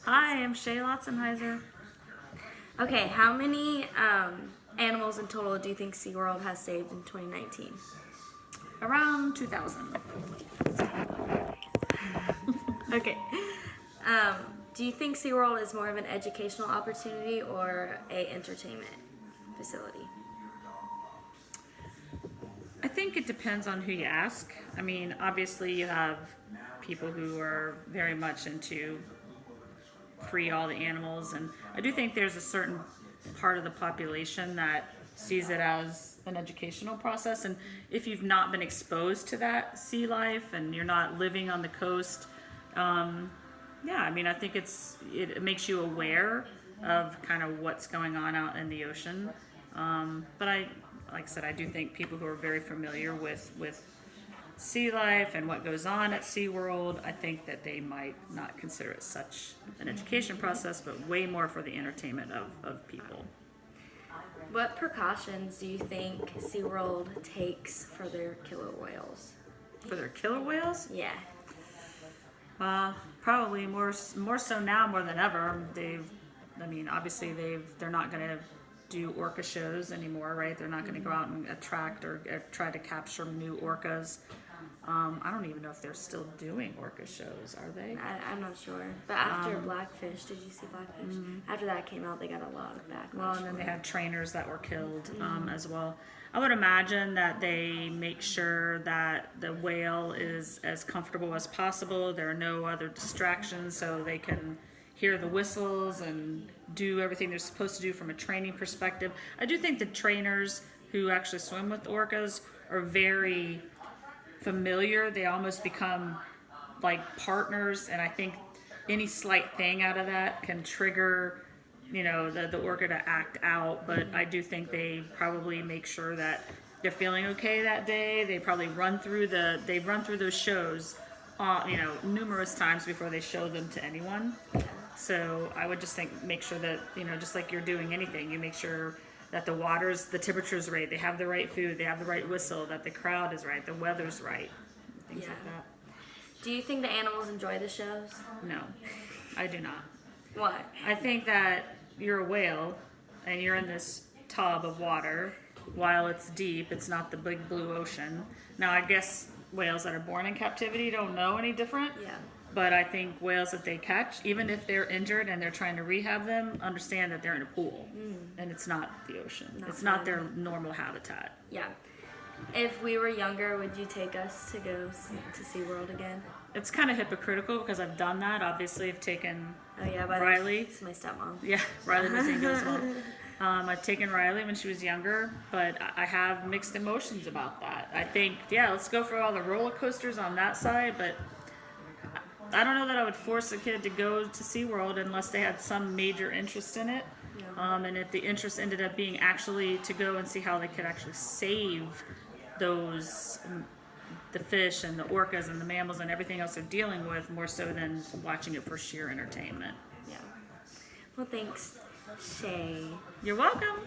Hi, I'm Shea Lotzenheiser. Okay, how many animals in total do you think SeaWorld has saved in 2019? Around 2000. Okay. Um, do you think SeaWorld is more of an educational opportunity or a entertainment facility? I think it depends on who you ask. I mean, obviously, you have people who are very much into free all the animals, and I do think there's a certain part of the population that sees it as an educational process. And if you've not been exposed to that sea life and you're not living on the coast, yeah, I mean, I think it makes you aware of kind of what's going on out in the ocean. But like I said, I do think people who are very familiar with sea life and what goes on at SeaWorld, I think that they might not consider it such an education process, but way more for the entertainment of people. What precautions do you think SeaWorld takes for their killer whales? For their killer whales, Yeah. probably more so now more than ever. Obviously they're not going to do orca shows anymore, right? They're not going to go out and attract or try to capture new orcas. I don't even know if they're still doing orca shows, are they? I'm not sure. But after Blackfish, did you see Blackfish? After that came out, they got a lot of backlash. Well, and then they had trainers that were killed as well. I would imagine that they make sure that the whale is as comfortable as possible. There are no other distractions, so they can hear the whistles and do everything they're supposed to do from a training perspective. I do think the trainers who actually swim with orcas are very familiar. They almost become like partners, and I think any slight thing out of that can trigger the orca to act out. But I do think they probably make sure that they're feeling okay that day. They probably run through those shows numerous times before they show them to anyone. So I would just make sure that just like you're doing anything, you make sure that the temperature's right, they have the right food, they have the right whistle, that the crowd is right, the weather's right, things like that. Do you think the animals enjoy the shows? No, I do not. Why? I think that you're a whale and you're in this tub of water. While it's deep, it's not the big blue ocean. Now, I guess whales that are born in captivity don't know any different. Yeah. But I think whales that they catch, even if they're injured and they're trying to rehab them, understand that they're in a pool and it's not the ocean. It's not their normal habitat. Yeah. If we were younger, would you take us to go to SeaWorld again? It's kind of hypocritical because I've done that. Obviously, I've taken Riley. It's my stepmom. Yeah, Riley was younger as well. I've taken Riley when she was younger, but I have mixed emotions about that. I think, let's go for all the roller coasters on that side, but I don't know that I would force a kid to go to SeaWorld unless they had some major interest in it. Yeah. And if the interest ended up being actually to go and see how they could actually save the fish and the orcas and the mammals and everything else they're dealing with, more so than watching it for sheer entertainment. Yeah. Well, thanks, Shea. You're welcome.